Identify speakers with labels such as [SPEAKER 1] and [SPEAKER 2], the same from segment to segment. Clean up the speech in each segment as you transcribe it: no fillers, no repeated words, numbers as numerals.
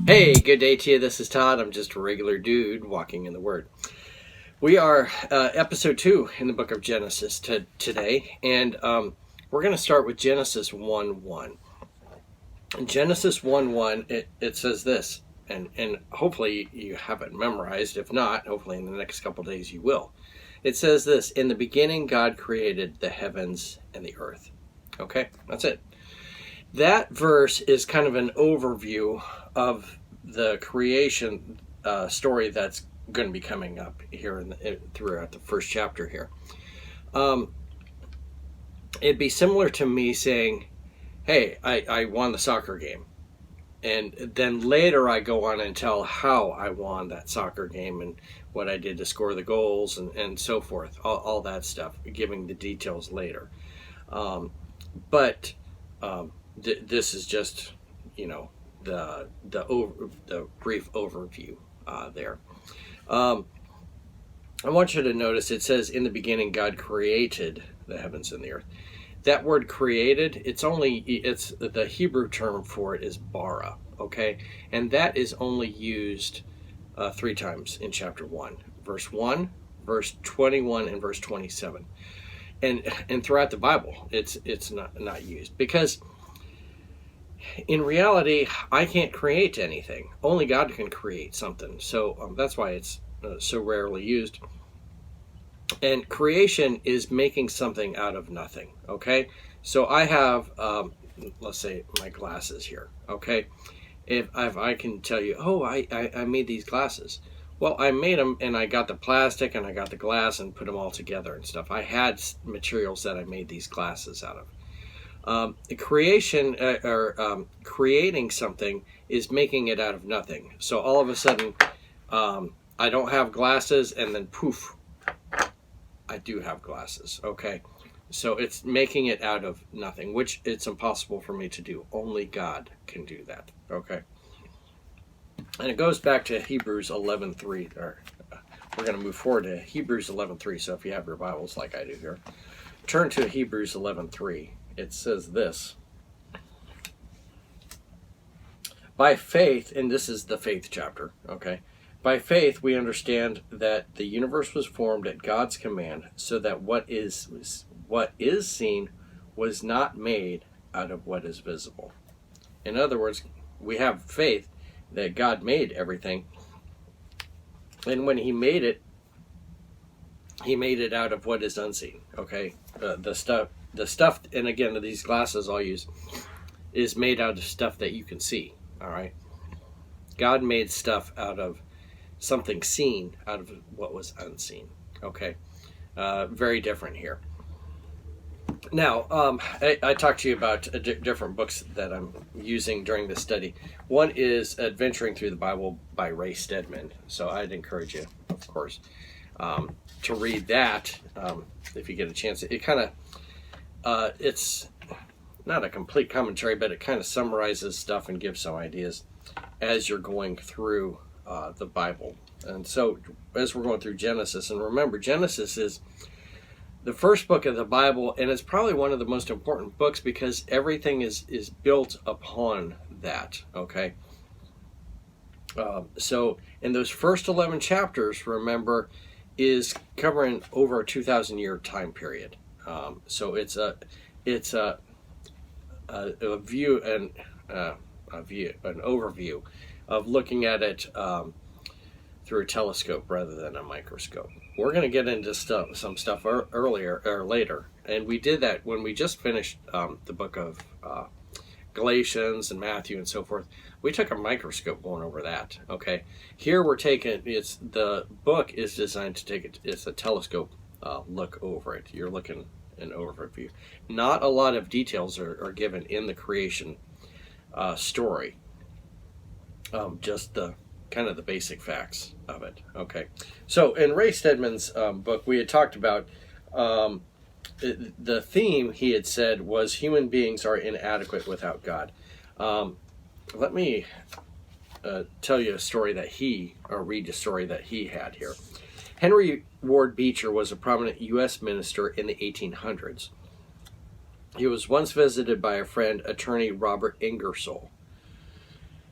[SPEAKER 1] Hey, good day to you. This is Todd. I'm just a regular dude walking in the Word. We are episode 2 in the book of Genesis today, and we're going to start with Genesis 1:1. In Genesis 1:1, it says this, and hopefully you have it memorized. If not, hopefully in the next couple days you will. It says this: in the beginning, God created the heavens and the earth. Okay, that's it. That verse is kind of an overview of the creation story that's going to be coming up here throughout the first chapter here. It'd be similar to me saying, hey, I won the soccer game. And then later I go on and tell how I won that soccer game and what I did to score the goals and so forth. All that stuff, giving the details later. But this is just, the brief overview there. I want you to notice it says, in the beginning God created the heavens and the earth. That word created, it's the Hebrew term for it is bara, okay? And that is only used 3 times in chapter 1. Verse 1, verse 21, and verse 27. And throughout the Bible, it's not used. Because in reality, I can't create anything. Only God can create something. So that's why it's so rarely used. And creation is making something out of nothing, okay? So I have, let's say, my glasses here, okay? If I can tell you, oh, I made these glasses. Well, I made them, and I got the plastic, and I got the glass, and put them all together and stuff. I had materials that I made these glasses out of. Creation creating something is making it out of nothing. So all of a sudden, I don't have glasses, and then poof, I do have glasses. Okay, so it's making it out of nothing, which it's impossible for me to do. Only God can do that. Okay, and it goes back to Hebrews 11:3. Or we're going to move forward to Hebrews 11:3. So if you have your Bibles like I do here, turn to Hebrews 11:3. It says this: by faith, and this is the faith chapter, okay? By faith, we understand that the universe was formed at God's command, so that what is seen was not made out of what is visible. In other words, we have faith that God made everything, and when He made it out of what is unseen, okay? The stuff, and again, these glasses I'll use, is made out of stuff that you can see, all right? God made stuff out of something seen, out of what was unseen, okay? Very different here. Now, I talked to you about different books that I'm using during this study. One is Adventuring Through the Bible by Ray Stedman, so I'd encourage you, of course, to read that if you get a chance. It kind of it's not a complete commentary, but it kind of summarizes stuff and gives some ideas as you're going through the Bible. And so as we're going through Genesis, and remember, Genesis is the first book of the Bible, and it's probably one of the most important books because everything is built upon that, okay? So in those first 11 chapters, remember, is covering over a 2,000-year time period. So it's a view and an overview of looking at it through a telescope rather than a microscope. We're going to get into some stuff earlier or later, and we did that when we just finished the book of Galatians and Matthew and so forth. We took a microscope going over that. Okay, here we're taking the book is designed to take it. It's a telescope look over it. You're looking an overview. Not a lot of details are given in the creation story. Just the kind of the basic facts of it. Okay, so in Ray Stedman's book, we had talked about the theme. He had said was human beings are inadequate without God. Let me tell you a story read a story that he had here. Henry Ward Beecher was a prominent U.S. minister in the 1800s. He was once visited by a friend, attorney Robert Ingersoll.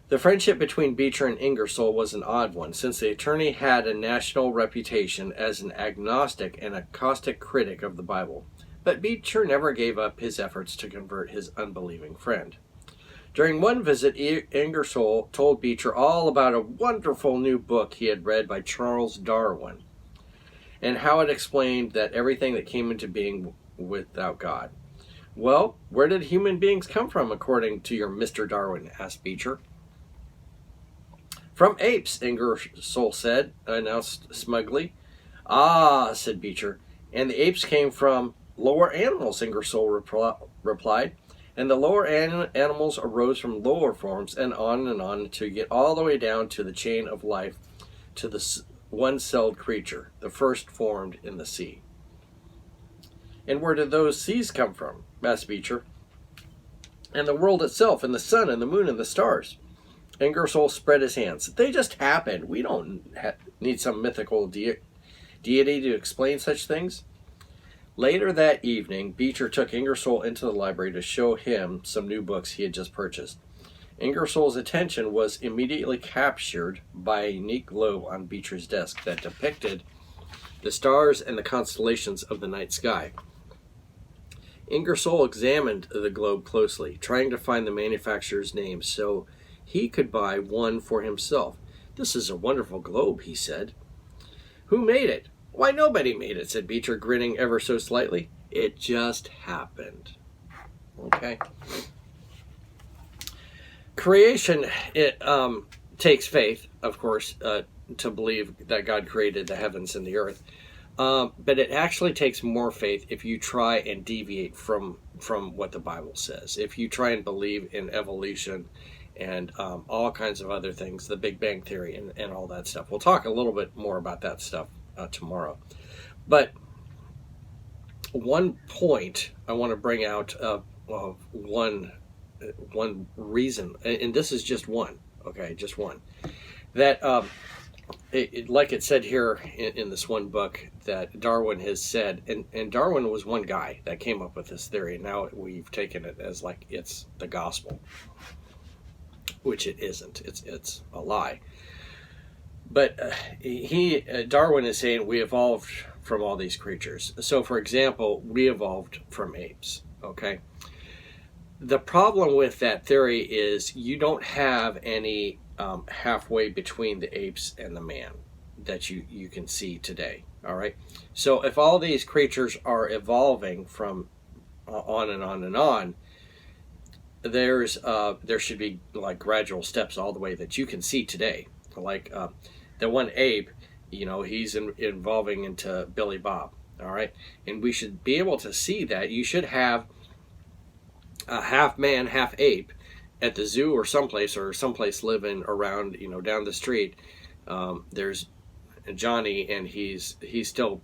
[SPEAKER 1] The friendship between Beecher and Ingersoll was an odd one, since the attorney had a national reputation as an agnostic and a caustic critic of the Bible. But Beecher never gave up his efforts to convert his unbelieving friend. During one visit, Ingersoll told Beecher all about a wonderful new book he had read by Charles Darwin, and how it explained that everything that came into being without God. "Well, where did human beings come from, according to your Mr. Darwin?" asked Beecher. "From apes," Ingersoll announced smugly. "Ah," said Beecher, "and the apes came from lower animals," Ingersoll replied. "And the lower animals arose from lower forms, and on to get all the way down to the chain of life, to the one-celled creature, the first formed in the sea." "And where did those seas come from?" asked Beecher. "And the world itself, and the sun, and the moon, and the stars." Ingersoll spread his hands. "They just happened. We don't need some mythical deity to explain such things." Later that evening, Beecher took Ingersoll into the library to show him some new books he had just purchased. Ingersoll's attention was immediately captured by a unique globe on Beecher's desk that depicted the stars and the constellations of the night sky. Ingersoll examined the globe closely, trying to find the manufacturer's name so he could buy one for himself. "This is a wonderful globe," he said. "Who made it?" "Why, nobody made it," said Beecher, grinning ever so slightly. "It just happened." Okay. Creation, it takes faith, of course, to believe that God created the heavens and the earth. But it actually takes more faith if you try and deviate from what the Bible says. If you try and believe in evolution and all kinds of other things, the Big Bang Theory and all that stuff. We'll talk a little bit more about that stuff tomorrow. But one point I want to bring out of one reason, and this is just one, okay, just one, that like it said here in this one book that Darwin has said, and Darwin was one guy that came up with this theory, and now we've taken it as like it's the gospel, which it isn't. It's a lie. But Darwin is saying we evolved from all these creatures. So, for example, we evolved from apes, okay? The problem with that theory is you don't have any halfway between the apes and the man that you can see today, all right? So if all these creatures are evolving from on and on and on, there should be like gradual steps all the way that you can see today. Like the one ape, he's evolving into Billy Bob, all right? And we should be able to see that. You should have a half man, half ape at the zoo or someplace living around, down the street. There's Johnny, and he's still,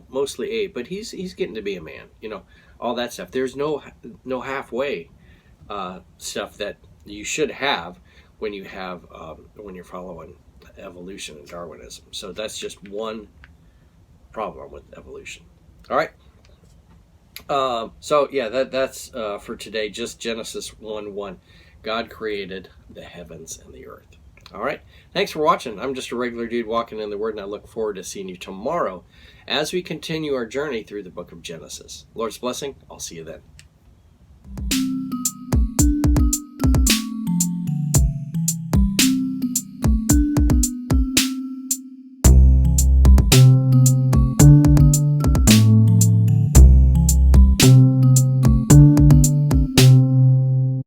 [SPEAKER 1] mostly ape, but he's getting to be a man, all that stuff. There's no halfway stuff that you should have when you're following evolution and Darwinism. So that's just one problem with evolution. All right. So yeah, that's for today. Just Genesis 1:1. God created the heavens and the earth. All right. Thanks for watching. I'm just a regular dude walking in the Word, and I look forward to seeing you tomorrow as we continue our journey through the book of Genesis. Lord's blessing. I'll see you then.